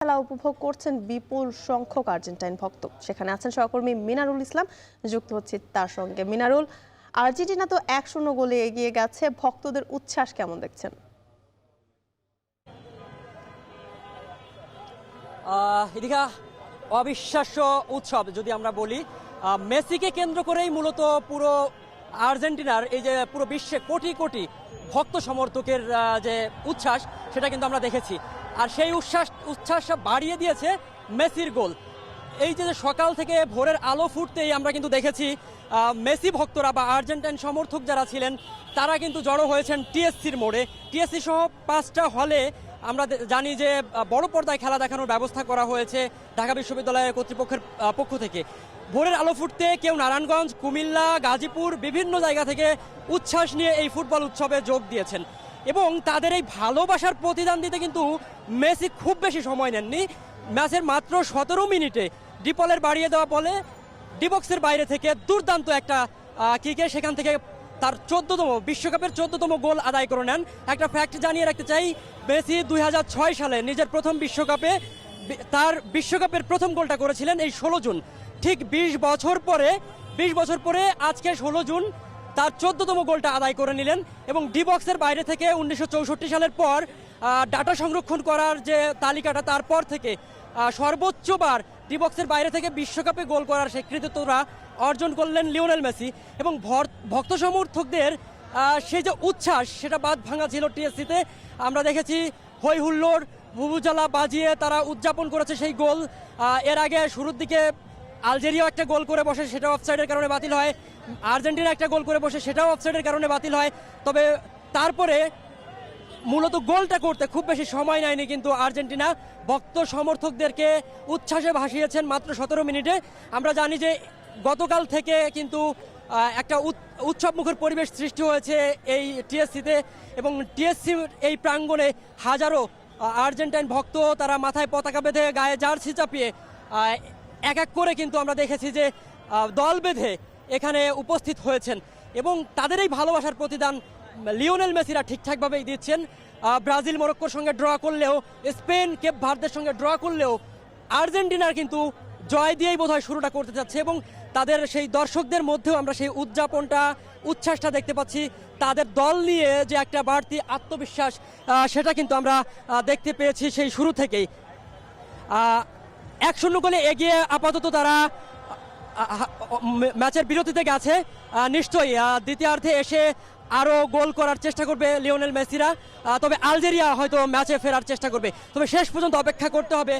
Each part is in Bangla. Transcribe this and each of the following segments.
খেলা উপভোগ করছেন বিপুল সংখ্যক আর্জেন্টাইন ভক্ত। সেখানে আছেন সহকর্মী মিনারুল ইসলাম, যুক্ত হচ্ছে তার সঙ্গে। মিনারুল, আর্জেন্টিনা তো 1-0 গোলে এগিয়ে গেছে, ভক্তদের উচ্ছ্বাস কেমন দেখছেন? এদিকে অবিশ্বাস্য উৎসব যদি আমরা বলি, মেসিকে কেন্দ্র করেই মূলত পুরো আর্জেন্টিনার এই যে পুরো বিশ্বে কোটি কোটি ভক্ত সমর্থকের যে উচ্ছ্বাস, সেটা কিন্তু আমরা দেখেছি। আর সেই উচ্ছ্বাস বাড়িয়ে দিয়েছে মেসির গোল। এই যে সকাল থেকে ভোরের আলো ফুটতেই আমরা কিন্তু দেখেছি মেসি ভক্তরা বা আর্জেন্টাইন সমর্থক যারা ছিলেন তারা কিন্তু জড়ো হয়েছেন টিএসসির মোড়ে। টিএসসি সহ 5টা হলে আমরা জানি যে বড় পর্দায় খেলা দেখানোর ব্যবস্থা করা হয়েছে ঢাকা বিশ্ববিদ্যালয়ের কর্তৃপক্ষের পক্ষ থেকে। ভোরের আলো ফুটতে কেউ নারায়ণগঞ্জ, কুমিল্লা, গাজীপুর বিভিন্ন জায়গা থেকে উচ্ছ্বাস নিয়ে এই ফুটবল উৎসবে যোগ দিয়েছেন এবং তাদের এই ভালোবাসার প্রতিদান দিতে কিন্তু মেসি খুব বেশি সময় নেননি। ম্যাচের মাত্র 17 মিনিটে ডিপলের বাড়িয়ে দেওয়া বলে ডিবক্সের বাইরে থেকে দুর্দান্ত একটা কিকে সেখান থেকে তার 14তম বিশ্বকাপের 14তম গোল আদায় করে নেন। একটা ফ্যাক্ট জানিয়ে রাখতে চাই, মেসি 2006 সালে নিজের প্রথম বিশ্বকাপে তার বিশ্বকাপের প্রথম গোলটা করেছিলেন এই 16 জুন। ঠিক 20 বছর পরে আজকে 16 জুন তার 14তম গোলটা আদায় করে নিলেন এবং ডিবক্সের বাইরে থেকে 1964 সালের পর ডাটা সংরক্ষণ করার যে তালিকাটা, তারপর থেকে সর্বোচ্চবার ডিবক্সের বাইরে থেকে বিশ্বকাপে গোল করার সেই কৃতিত্বটা অর্জন করলেন লিওনেল মেসি। এবং ভক্ত সমর্থকদের সেই যে উচ্ছ্বাস, সেটা বাদ ভাঙা ছিল টিএসসিতে। আমরা দেখেছি হই হুল্লোড়, বুবুজালা বাজিয়ে তারা উদযাপন করেছে সেই গোল। এর আগে শুরুর দিকে আলজেরিয়া একটা গোল করে বসে, সেটাও অফসাইডের কারণে বাতিল হয়। আর্জেন্টিনা একটা গোল করে বসে, সেটাও অফসাইডের কারণে বাতিল হয়। তবে তারপরে মূলত গোলটা করতে খুব বেশি সময় নেয়নি কিন্তু আর্জেন্টিনা ভক্ত সমর্থকদেরকে উচ্ছ্বাসে ভাসিয়েছেন মাত্র 17 মিনিটে। আমরা জানি যে গতকাল থেকে কিন্তু একটা উৎসবমুখর পরিবেশ সৃষ্টি হয়েছে এই টিএসসিতে এবং টিএসসি এই প্রাঙ্গণে হাজারো আর্জেন্টাইন ভক্ত তারা মাথায় পতাকা বেঁধে গায়ে জার্সি চাপিয়ে এক এক করে কিন্তু আমরা দেখেছি যে দল বেঁধে এখানে উপস্থিত হয়েছেন এবং তাদের এই ভালোবাসার প্রতিদান লিওনেল মেসিরা ঠিকঠাকভাবেই দিচ্ছেন। ব্রাজিল মরক্কোর সঙ্গে ড্র করলেও, স্পেন কেপ ভার্দের সঙ্গে ড্র করলেও আর্জেন্টিনার কিন্তু জয় দিয়েই বোধহয় শুরুটা করতে যাচ্ছে এবং তাদের সেই দর্শকদের মধ্যেও আমরা সেই উদযাপনটা, উচ্ছ্বাসটা দেখতে পাচ্ছি। তাদের দল নিয়ে যে একটা বাড়তি আত্মবিশ্বাস, সেটা কিন্তু আমরা দেখতে পেয়েছি সেই শুরু থেকেই। 1-0 গোলে এগিয়ে আপাতত তারা ম্যাচের বিরতিতে গেছে। নিশ্চয়ই দ্বিতীয়ার্ধে এসে আরও গোল করার চেষ্টা করবে লিওনেল মেসিরা। তবে আলজেরিয়া হয়তো ম্যাচে ফেরার চেষ্টা করবে। তবে শেষ পর্যন্ত অপেক্ষা করতে হবে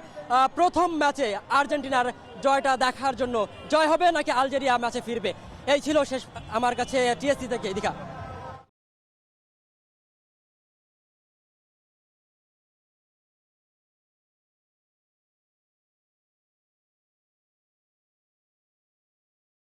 প্রথম ম্যাচে আর্জেন্টিনার জয়টা দেখার জন্য। জয় হবে নাকি আলজেরিয়া ম্যাচে ফিরবে, এই ছিল শেষ আমার কাছে টিএসসি থেকে। এদিকে